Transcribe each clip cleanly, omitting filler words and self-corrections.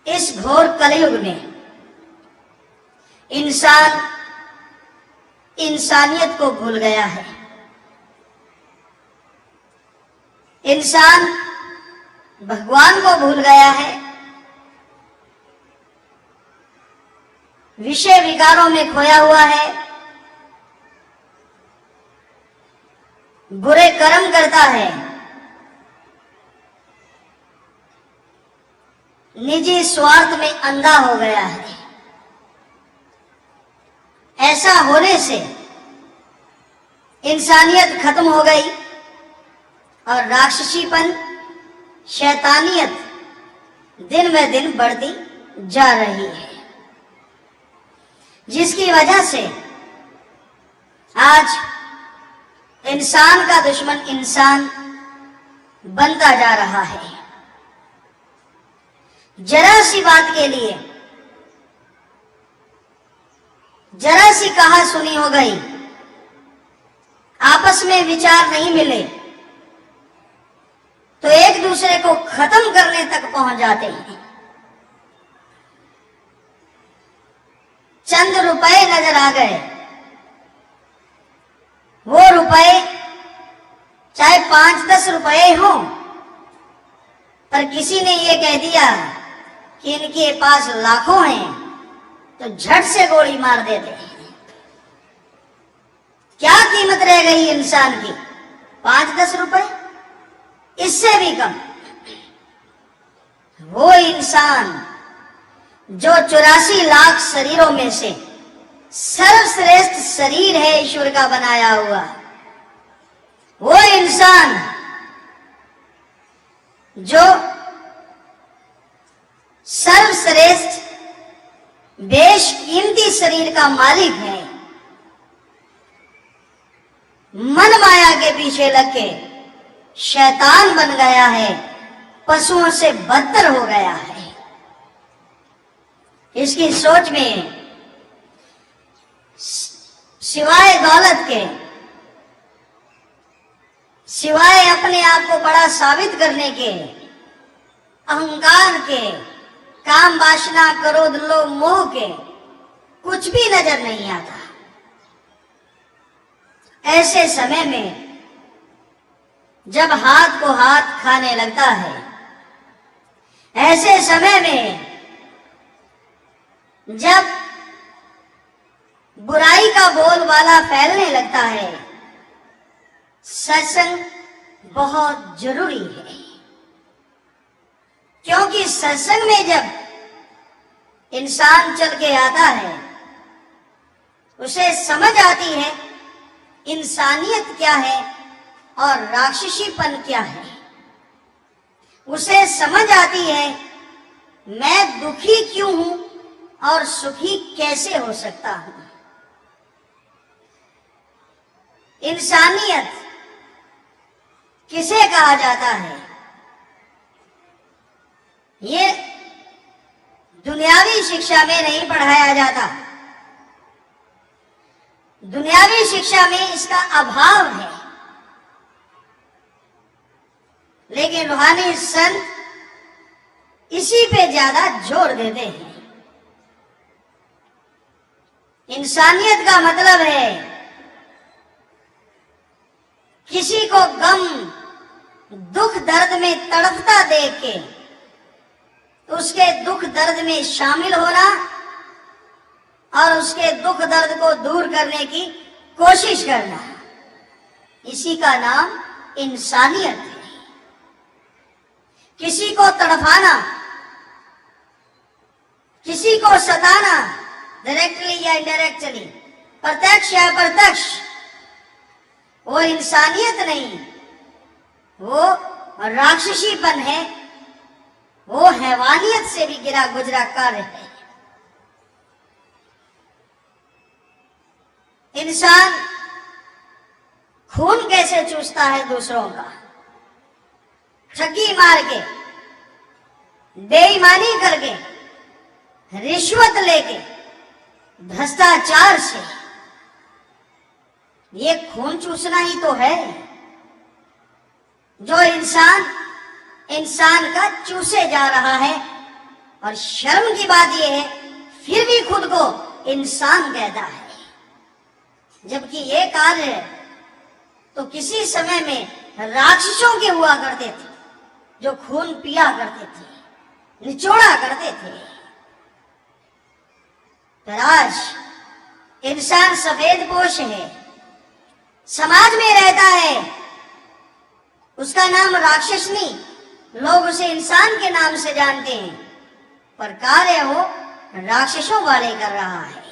इस घोर कलयुग में इंसान इंसानियत को भूल गया है। इंसान भगवान को भूल गया है, विषय विकारों में खोया हुआ है, बुरे कर्म करता है, निजी स्वार्थ में अंधा हो गया है। ऐसा होने से इंसानियत खत्म हो गई और राक्षसीपन, शैतानियत दिन ब दिन बढ़ती जा रही है, जिसकी वजह से आज इंसान का दुश्मन इंसान बनता जा रहा है। जरा सी बात के लिए, जरा सी कहा सुनी हो गई, आपस में विचार नहीं मिले तो एक दूसरे को खत्म करने तक पहुंच जाते हैं। चंद रुपए नजर आ गए, वो रुपए चाहे 5-10 रुपए हो, पर किसी ने ये कह दिया कि इनके पास लाखों हैं तो झट से गोली मार देते हैं। क्या कीमत रह गई इंसान की? 5-10 रुपए, इससे भी कम। वो इंसान जो 84 लाख शरीरों में से सर्वश्रेष्ठ शरीर है ईश्वर का बनाया हुआ, वो इंसान जो सर्वश्रेष्ठ बेशकीमती शरीर का मालिक है, मन माया के पीछे लग के शैतान बन गया है, पशुओं से बदतर हो गया है। इसकी सोच में सिवाय दौलत के, सिवाय अपने आप को बड़ा साबित करने के, अहंकार के, काम वासना, क्रोध, लोभ, मोह के कुछ भी नजर नहीं आता। ऐसे समय में जब हाथ को हाथ खाने लगता है, ऐसे समय में जब बुराई का बोलबाला फैलने लगता है, सत्संग बहुत जरूरी है। क्योंकि सत्संग में जब इंसान चल के आता है, उसे समझ आती है इंसानियत क्या है और राक्षसीपन क्या है। उसे समझ आती है मैं दुखी क्यों हूं और सुखी कैसे हो सकता हूं। इंसानियत किसे कहा जाता है? ये दुनियावी शिक्षा में नहीं पढ़ाया जाता। दुनियावी शिक्षा में इसका अभाव है, लेकिन रूहानी संत इसी पे ज्यादा जोर देते हैं। इंसानियत का मतलब है किसी को गम, दुख, दर्द में तड़पता देख के उसके दुख दर्द में शामिल होना और उसके दुख दर्द को दूर करने की कोशिश करना, इसी का नाम इंसानियत है। किसी को तड़पाना, किसी को सताना, डायरेक्टली या इनडायरेक्टली, प्रत्यक्ष या अप्रत्यक्ष, वो इंसानियत नहीं, वो राक्षसीपन है, वो हैवानियत से भी गिरा गुजरा कार्य है। इंसान खून कैसे चूसता है दूसरों का? ठगी मार के, बेईमानी करके, रिश्वत लेके, भ्रष्टाचार से। ये खून चूसना ही तो है जो इंसान का चूसे जा रहा है और शर्म की बात यह है फिर भी खुद को इंसान कहता है, जबकि ये कार्य तो किसी समय में राक्षसों के हुआ करते थे, जो खून पिया करते थे, निचोड़ा करते थे। पर आज इंसान सफेद पोश है, समाज में रहता है, उसका नाम राक्षस नहीं, लोग उसे इंसान के नाम से जानते हैं, पर कार्य वो राक्षसों वाले कर रहा है।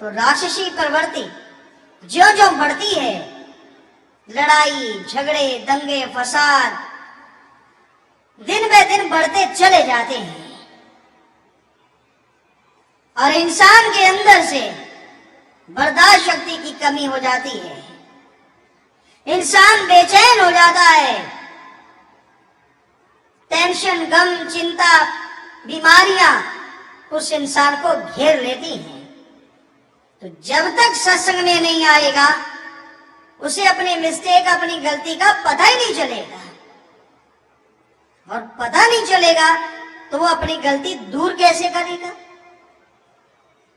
तो राक्षसी प्रवृत्ति जो जो बढ़ती है, लड़ाई झगड़े दंगे फसाद दिन ब दिन बढ़ते चले जाते हैं और इंसान के अंदर से बर्दाश्त शक्ति की कमी हो जाती है, इंसान बेचैन हो जाता है, टेंशन गम चिंता बीमारियां उस इंसान को घेर लेती हैं। तो जब तक सत्संग में नहीं आएगा उसे अपनी मिस्टेक अपनी गलती का पता ही नहीं चलेगा, और पता नहीं चलेगा तो वो अपनी गलती दूर कैसे करेगा।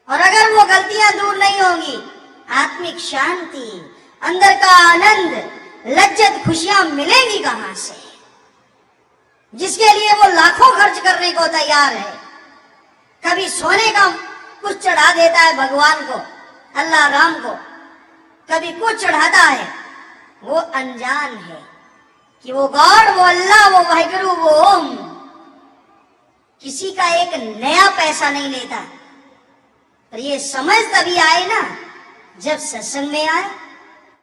और अगर वो गलतियां दूर नहीं होंगी, आत्मिक शांति अंदर का आनंद लज्जत खुशियां मिलेंगी कहां से, जिसके लिए वो लाखों खर्च करने को तैयार है। कभी सोने का कुछ चढ़ा देता है भगवान को, अल्लाह राम को, कभी कुछ चढ़ाता है। वो अनजान है कि वो गॉड, वो अल्लाह, वो वाहिगुरु, वो ओम किसी का एक नया पैसा नहीं लेता। पर ये समझ तभी आए ना जब सत्संग में आए।